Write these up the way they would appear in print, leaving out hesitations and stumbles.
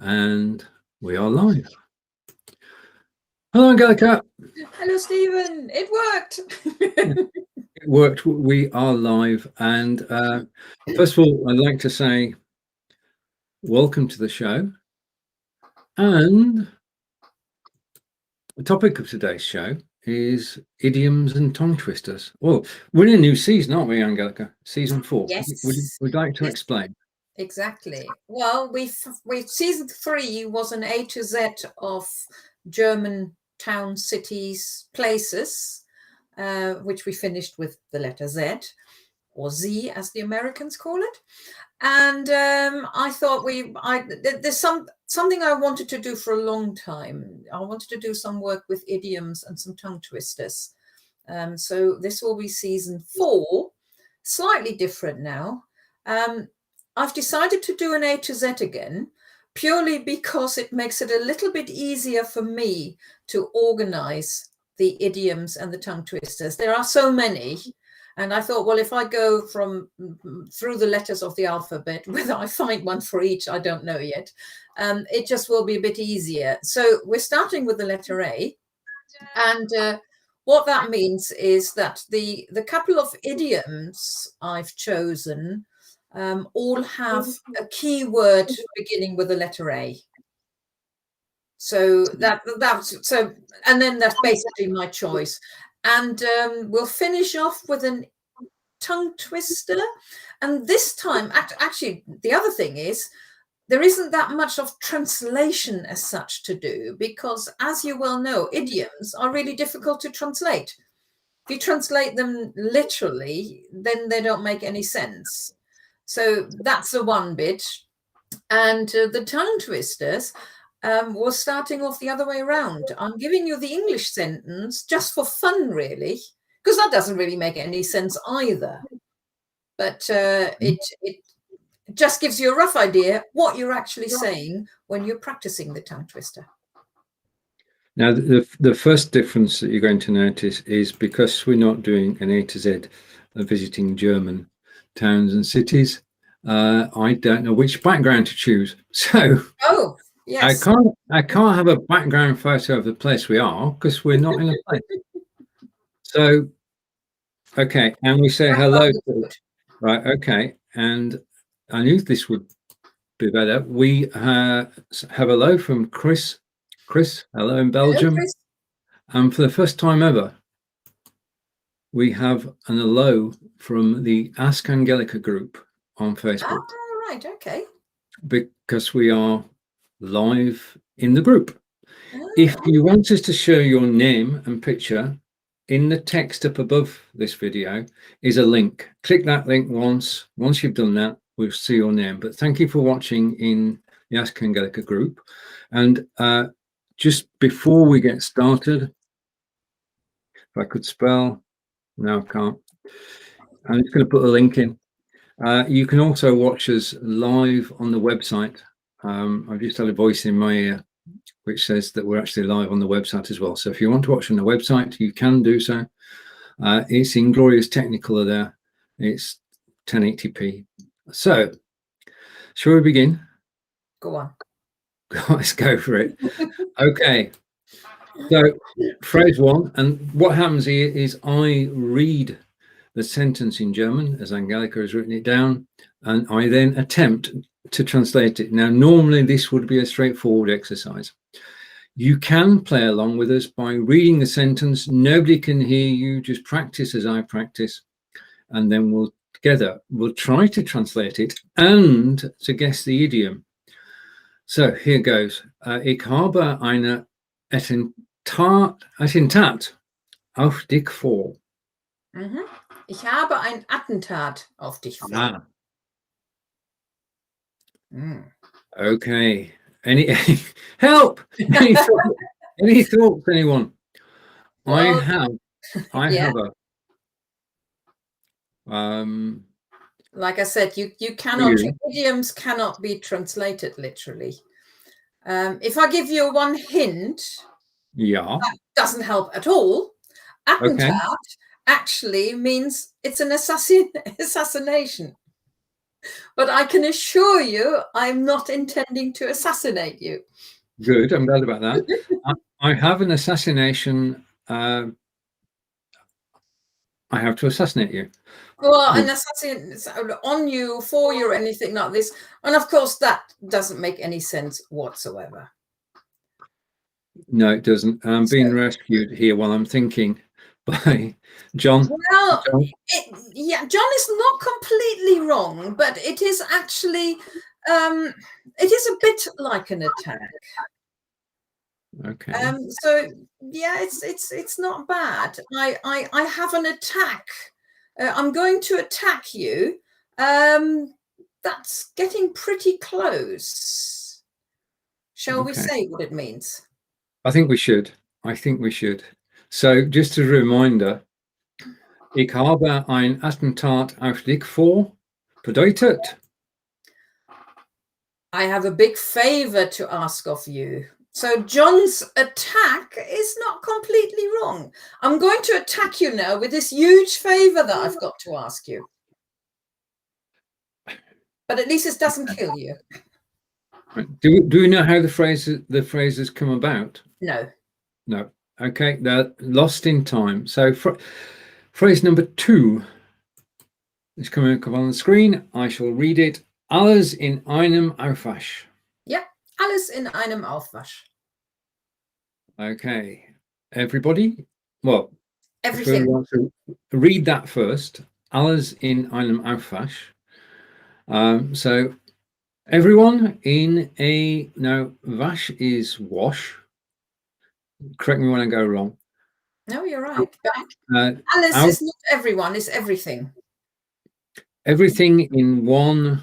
And we are live. Hello, Angelika. Hello, Steven. It worked. It worked. We are live. And first of all, I'd like to say welcome to the show. And the topic of today's show is idioms and tongue twisters. Well, we're in a new season, aren't we, Angelika? Season 4. Yes. Would you like to explain? Exactly. Well, we season 3 was an A to Z of German towns, cities, places, which we finished with the letter Z, or Z as the Americans call it. And I thought there's something I wanted to do for a long time. I wanted to do some work with idioms and some tongue twisters. So this will be season 4, slightly different now. I've decided to do an A to Z again, purely because it makes it a little bit easier for me to organize the idioms and the tongue twisters. There are so many. And I thought, well, if I go through the letters of the alphabet, whether I find one for each, I don't know yet. It just will be a bit easier. So we're starting with the letter A. And what that means is that the couple of idioms I've chosen all have a key word beginning with the letter A. So and then that's basically my choice. And we'll finish off with a tongue twister. And this time, actually, the other thing is, there isn't that much of translation as such to do, because as you well know, idioms are really difficult to translate. If you translate them literally, then they don't make any sense. So that's the one bit. And the tongue twisters was starting off the other way around. I'm giving you the English sentence just for fun, really, because that doesn't really make any sense either. But it just gives you a rough idea what you're actually saying when you're practicing the tongue twister. Now, the first difference that you're going to notice is because we're not doing an A to Z of visiting German towns and cities, I don't know which background to choose. So yes. I can't have a background photo of the place we are because we're not in a place. So, okay, and we say hello. Right, okay, and I knew this would be better. We have hello from Chris. Chris, hello in Belgium. Hello, Chris. And for the first time ever, we have an hello from the Ask Angelika group on Facebook. Ah, right, okay. Because we are live in the group. If you want us to show your name and picture, in the text up above this video is a link. Click that link once. Once you've done that, we'll see your name. But thank you for watching in the Ask Angelika group. And just before we get started, if I could spell, no, I can't. I'm just going to put a link in. You can also watch us live on the website. I've just had a voice in my ear which says that we're actually live on the website as well. So if you want to watch on the website, you can do so. It's in glorious Technicolor there. It's 1080p. So, shall we begin? Go on. Let's go for it. Okay. So, phrase 1, and what happens here is I read the sentence in German as Angelika has written it down, and I then attempt to translate it. Now, normally this would be a straightforward exercise. You can play along with us by reading the sentence. Nobody can hear you. Just practice as I practice, and then we'll try to translate it and to guess the idiom. So here goes. Ich habe eine Attentat auf dich vor. Ich habe ein Attentat auf dich vor. Okay. Any help? Any thoughts, anyone? Well, I have a like I said, you cannot, idioms cannot be translated literally. If I give you one hint, that doesn't help at all. Attentat actually means it's an assassination. But I can assure you, I'm not intending to assassinate you. Good, I'm glad about that. I have an assassination. I have to assassinate you. Well, an assassin on you, for you, or anything like this. And of course, that doesn't make any sense whatsoever. No, it doesn't. I'm being rescued here while I'm thinking by John. Well, John? yeah, John is not completely wrong, but it is actually, it is a bit like an attack. Okay. So yeah, it's not bad. I have an attack. I'm going to attack you. That's getting pretty close. Shall we say what it means? I think we should. So just a reminder. Ich habe ein Attentat auf dich vor. Bedeutet. I have a big favor to ask of you. So John's attack is not completely wrong. I'm going to attack you now with this huge favor that I've got to ask you. But at least it doesn't kill you. Do we know how the phrases come about? No. No. Okay, they're lost in time. So phrase number 2 is coming up on the screen. I shall read it. Alles in einem Aufwasch. Yeah, alles in einem Aufwasch. Okay, everybody. Well, everything. If we want to read that first. Alles in einem Aufwasch. So everyone in a, no, wash is wash. Correct me when I go wrong. No, you're right. Alles is not everyone, it's everything. Everything in one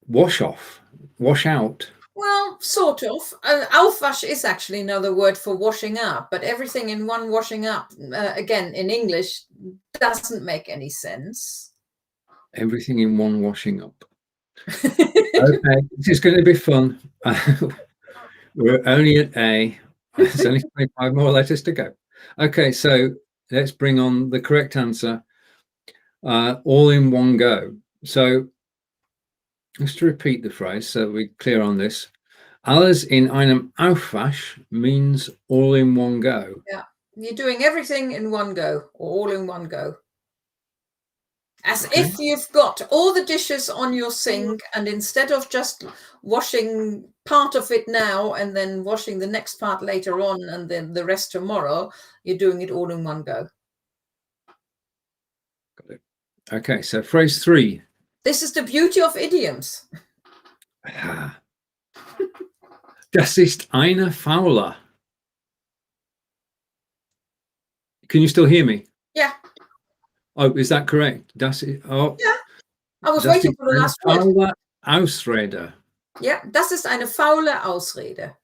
wash out. Well, sort of. Aufwasch is actually another word for washing up, but everything in one washing up, again, in English, doesn't make any sense. Everything in one washing up. Okay, this is going to be fun. We're only at A. There's only 25 more letters to go. Okay, so let's bring on the correct answer. All in one go. So just to repeat the phrase so we're clear on this. Alles in einem Aufwasch means all in one go. Yeah, you're doing everything in one go, or all in one go. As if you've got all the dishes on your sink, and instead of just washing part of it now and then washing the next part later on and then the rest tomorrow, you're doing it all in one go. Got it. Okay, so phrase 3. This is the beauty of idioms. Das ist eine faule. Can you still hear me? Yeah. Oh, is that correct? Das ist, oh. Yeah. I was waiting for the last word. Ausrede. Yeah, das ist eine faule Ausrede.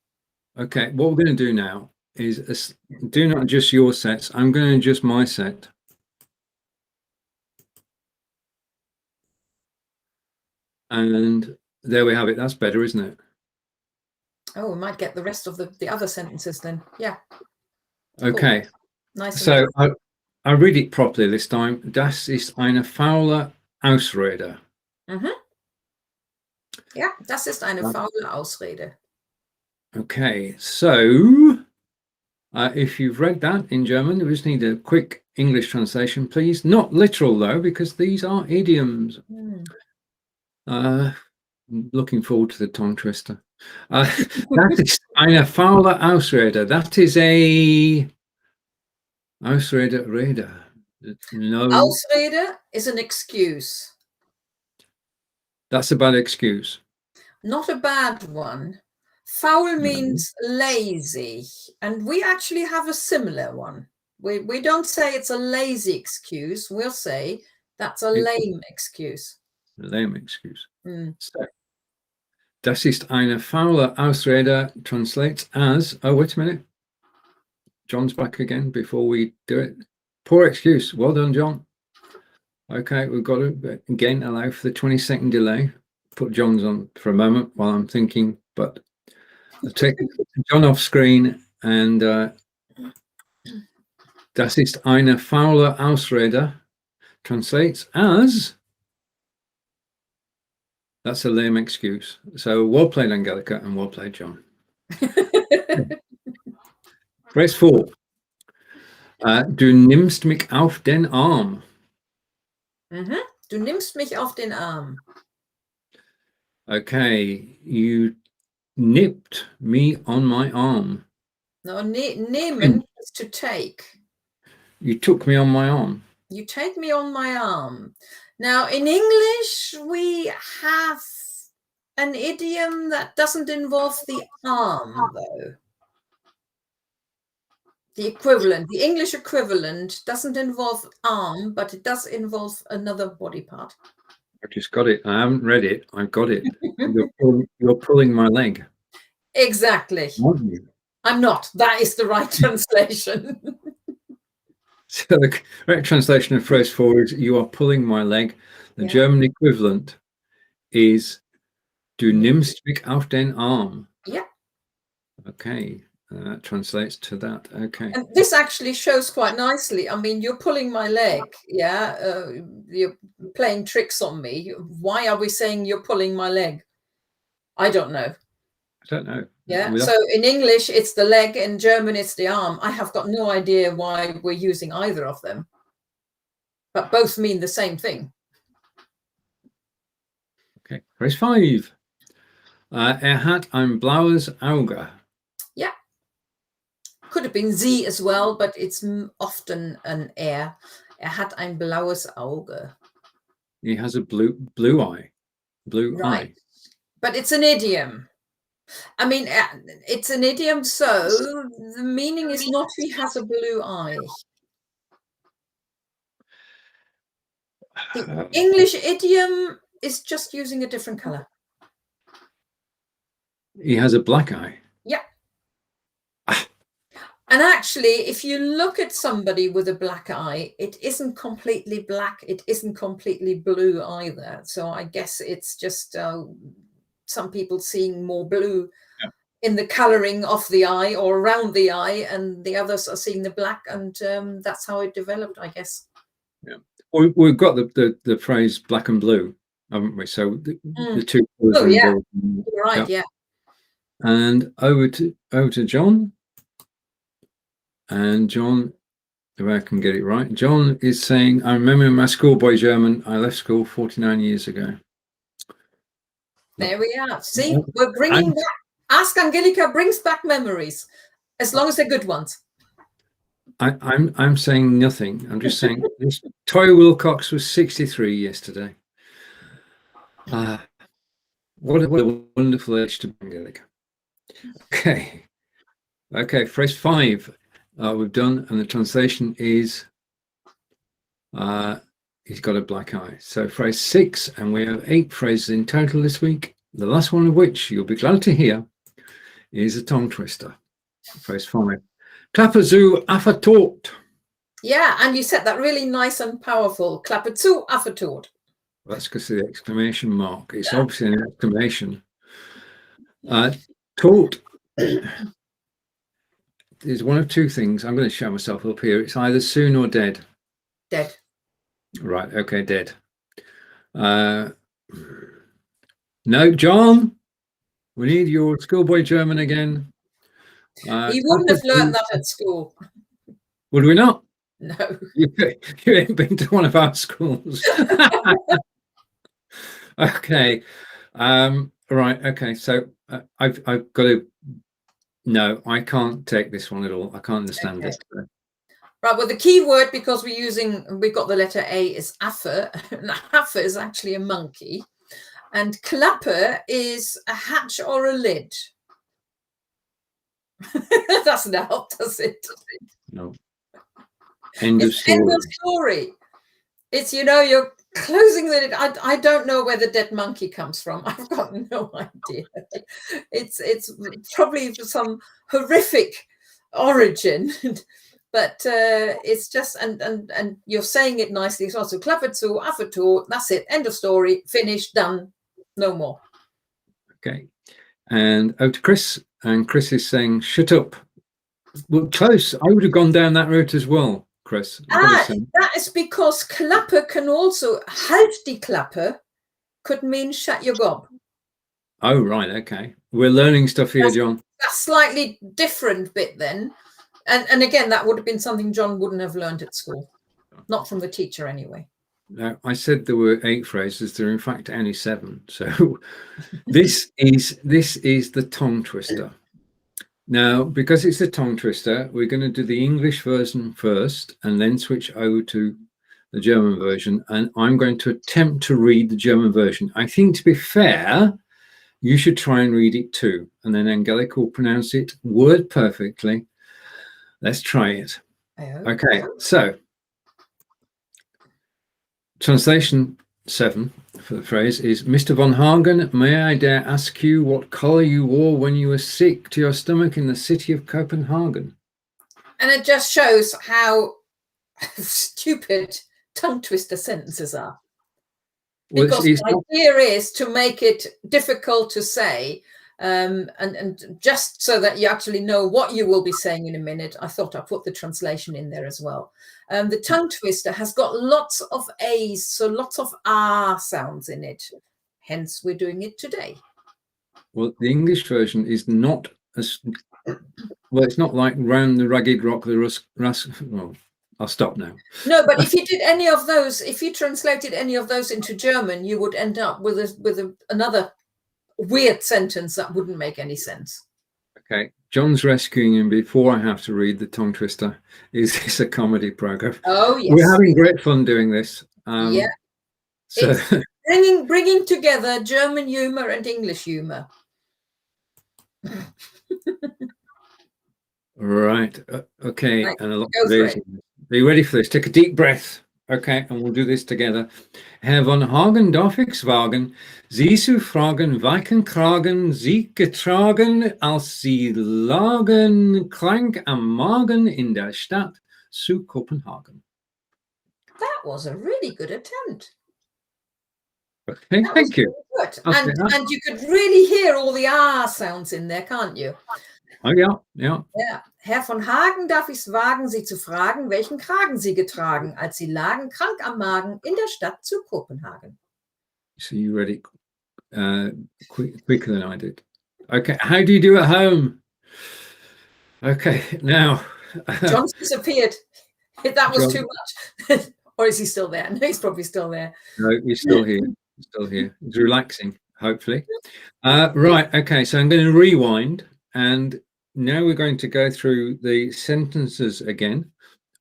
Okay, what we're going to do now is do not adjust your sets. I'm going to adjust my set. And there we have it. That's better, isn't it? Oh, we might get the rest of the other sentences then. Yeah. Okay. Cool. Nice. So I read it properly this time. Das ist eine faule Ausrede. Mhm. Yeah, das ist eine faule Ausrede. Okay, so if you've read that in German, we just need a quick English translation, please. Not literal, though, because these are idioms. Looking forward to the tongue twister. That is eine faule Ausrede. That is a Ausrede, Rede. No. Ausrede is an excuse. That's a bad excuse. Not a bad one. Faul means lazy, and we actually have a similar one. We don't say it's a lazy excuse. We'll say that's a lame excuse. Lame excuse. So, das ist eine faule Ausrede translates as, oh, wait a minute. John's back again before we do it. Poor excuse. Well done, John. Okay, we've got to, again, allow for the 20-second delay. Put John's on for a moment while I'm thinking, but I'll take John off screen and das ist eine faule Ausrede translates as That's a lame excuse. So well played, Angelika, and well played, John. Phrase 4. Du nimmst mich auf den Arm. Du nimmst mich auf den Arm. Okay, you nipped me on my arm. No, nehmen is to take. You took me on my arm. You take me on my arm. Now, in English, we have an idiom that doesn't involve the arm, though. The equivalent, the English equivalent doesn't involve arm, but it does involve another body part. I just got it. I haven't read it. I've got it. You're pulling my leg. Exactly. Aren't you? I'm not. That is the right translation. So the correct translation of phrase 4 is you are pulling my leg. The Yeah. German equivalent is du nimmst mich auf den Arm. Yeah. Okay, that translates to that. Okay. And this actually shows quite nicely. I mean, you're pulling my leg. Yeah. You're playing tricks on me. Why are we saying you're pulling my leg? I don't know. I don't know. Yeah. So in English, it's the leg. In German, it's the arm. I have got no idea why we're using either of them. But both mean the same thing. Okay. Phrase 5. Hat ein blaues Auge. Yeah. Could have been sie as well, but it's often an hat ein blaues Auge. He has a blue eye. Blue eye. But it's an idiom. I mean, it's an idiom, so the meaning is not he has a blue eye. The English idiom is just using a different color. He has a black eye. Yeah. And actually, if you look at somebody with a black eye, it isn't completely black. It isn't completely blue either. So I guess it's just some people seeing more blue in the coloring of the eye or around the eye, and the others are seeing the black, and that's how it developed, I guess. Yeah. We've got the phrase black and blue, haven't we? So the two colours are involved. You're right, yeah. And over to John. And John, if I can get it right, John is saying, I remember my schoolboy German, I left school 49 years ago. There we are. See, we're bringing back, Ask Angelika brings back memories, as long as they're good ones. I'm saying nothing. I'm just saying this Toy Wilcox was 63 yesterday. What a wonderful age to be, Angelika. Okay, phrase 5 we've done, and the translation is he's got a black eye. So phrase 6, and we have 8 phrases in total this week, the last one of which you'll be glad to hear is a tongue twister. Phrase 5. Klappe zu, Affe tot. Yeah, and you said that really nice and powerful. Klappe zu, Affe tot. That's because of the exclamation mark. It's obviously an exclamation. Tot is one of two things. I'm going to show myself up here. It's either soon or dead. Dead. Right, okay, dead. No, John, we need your schoolboy German again. You wouldn't have learned that at school. Would we not? No. You ain't been to one of our schools. Okay. Right, okay. So I've got to, no, I can't take this one at all. I can't understand it. Right, well, the key word, because we've got the letter A, is Affe. And Affe is actually a monkey. And Klappe is a hatch or a lid. Doesn't help, does it? No. End of story. End of story. It's, you're closing the lid. I don't know where the dead monkey comes from. I've got no idea. It's probably some horrific origin. But it's just, and you're saying it nicely. So Klappe zu, Affe tot, that's it. End of story, finished, done, no more. Okay. And over to Chris. And Chris is saying, shut up. Well, close. I would have gone down that route as well, Chris. That is because Klappe can also, halt die Klappe could mean shut your gob. Oh, right. Okay. We're learning stuff here, John. That's slightly different bit then. And again, that would have been something John wouldn't have learned at school. Not from the teacher anyway. Now, I said there were 8 phrases. There are in fact only 7. So this is the tongue twister. Now, because it's a tongue twister, we're going to do the English version first and then switch over to the German version. And I'm going to attempt to read the German version. I think, to be fair, you should try and read it too. And then Angelika will pronounce it word perfectly. Let's try it. Okay, so translation 7 for the phrase is, Mr. von Hagen, may I dare ask you what color you wore when you were sick to your stomach in the city of Copenhagen? And it just shows how stupid tongue twister sentences are. Because the idea is to make it difficult to say, and just so that you actually know what you will be saying in a minute, I thought I put the translation in there as well. The tongue twister has got lots of A's, so lots of R sounds in it. Hence, we're doing it today. Well, the English version is not as well. It's not like round the ragged rock, the well, I'll stop now. No, but if you did any of those, if you translated any of those into German, you would end up with another weird sentence that wouldn't make any sense. Okay, John's rescuing him before I have to read the tongue twister. Is this a comedy program? Oh yes, we're having great fun doing this. Yeah, so it's bringing together German humor and English humor. Right. Okay. Right. And a lot of these. Are you ready for this? Take a deep breath. Okay, and we'll do this together. Herr von Hagen, darf ich's wagen, Sie zu fragen, welchen Kragen Sie getragen, als Sie lagen, krank am Magen in der Stadt zu Kopenhagen? That was a really good attempt. Okay, thank you. Really good. And you could really hear all the R sounds in there, can't you? Oh, yeah, yeah. Ja. Herr von Hagen, darf ich's wagen, Sie zu fragen, welchen Kragen Sie getragen, als Sie lagen, krank am Magen, in der Stadt zu Kopenhagen. So you read it quicker than I did. Okay, how do you do at home? Okay, now. John's disappeared. That was too much. Or is he still there? No, he's probably still there. No, he's still here. He's still here. He's relaxing, hopefully. Right, okay, so I'm going to rewind, and now we're going to go through the sentences again.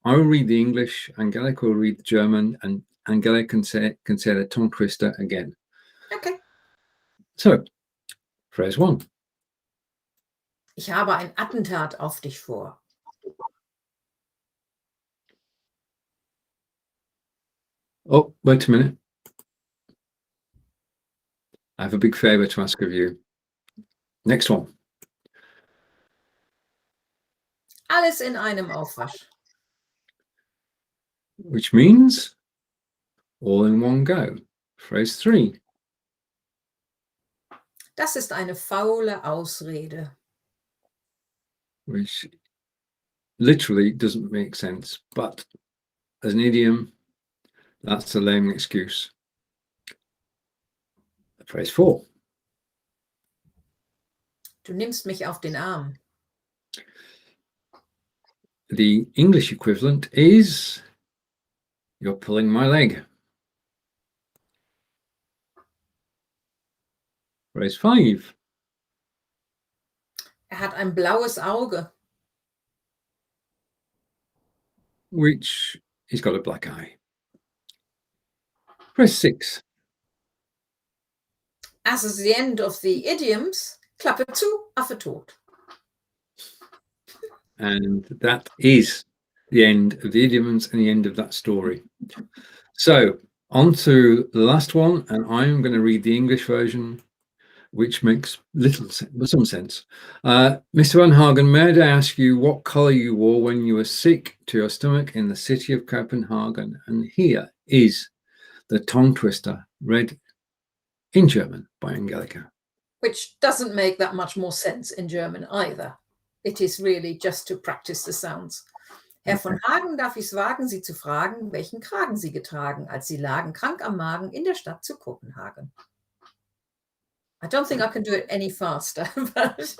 I will read the English, Angelika will read the German, and Angelika can say the tongue twister again. Okay. So, phrase 1. Ich habe ein Attentat auf dich vor. Oh, wait a minute. I have a big favor to ask of you. Next one. Alles in einem Aufwasch. Which means all in one go. Phrase 3. Das ist eine faule Ausrede. Which literally doesn't make sense, but as an idiom, that's a lame excuse. Phrase 4. Du nimmst mich auf den Arm. The English equivalent is you're pulling my leg. Phrase 5. Hat ein blaues Auge. Which he's got a black eye. Phrase 6. As is the end of the idioms, Klappe zu, Affe tot. And that is the end of the idioms and the end of that story. So on to the last one, and I'm going to read the English version, which makes little sense, but some sense. Mr. Van Hagen, may I ask you what color you wore when you were sick to your stomach in the city of Copenhagen? And here is the tongue twister read in German by Angelika. Which doesn't make that much more sense in German either. It is really just to practice the sounds. Herr von Hagen, darf ich's wagen, Sie zu fragen, welchen Kragen Sie getragen, als Sie lagen krank am Magen in der Stadt zu Kopenhagen? I don't think I can do it any faster. But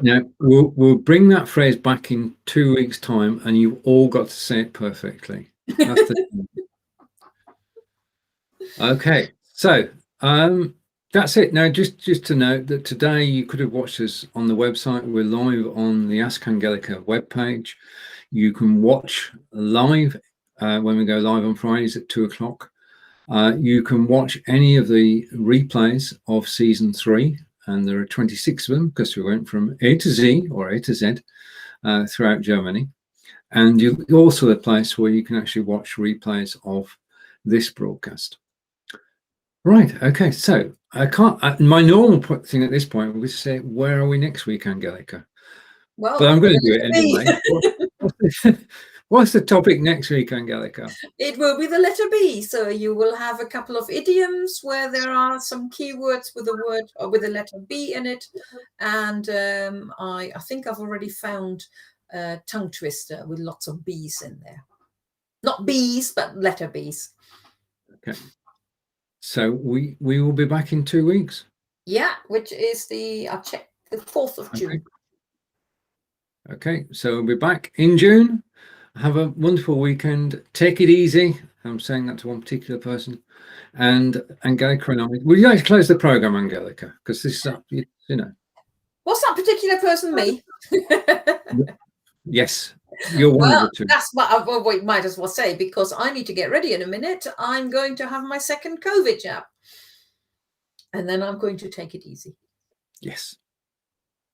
Now, we'll bring that phrase back in 2 weeks' time, and you've all got to say it perfectly. That's the okay. So that's it. Now, just to note that today you could have watched us on the website. We're live on the Ask Angelika webpage. You can watch live when we go live on Fridays at 2 o'clock. You can watch any of the replays of season 3, and there are 26 of them because we went from A to Z or A to Z throughout Germany. And you also the place where you can actually watch replays of this broadcast. Right. Okay. So I can't. My normal thing at this point would say, "Where are we next week, Angelika?" well, But I'm going to do it B. anyway. What's the topic next week, Angelika? It will be the letter B. So you will have a couple of idioms where there are some keywords with a word or with the letter B in it. And I think I've already found a tongue twister with lots of B's in there. Not B's, but letter B's. Okay. So we will be back in 2 weeks. Yeah, which is I'll check, the 4th of June. Okay. So we'll be back in June. Have a wonderful weekend. Take it easy. I'm saying that to one particular person. And Angelika and I, would you like to close the program, Angelika? Because this is, you know. What's that particular person? Me? Yes, you're one of the two. That's what we might as well say, because I need to get ready in a minute. I'm going to have my second COVID jab. And then I'm going to take it easy. Yes.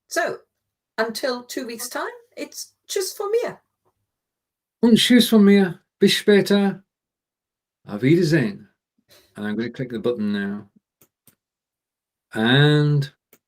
So until 2 weeks' time, it's tschüss von mir. Und tschüss von mir. Bis später. Auf Wiedersehen. And I'm going to click the button now. And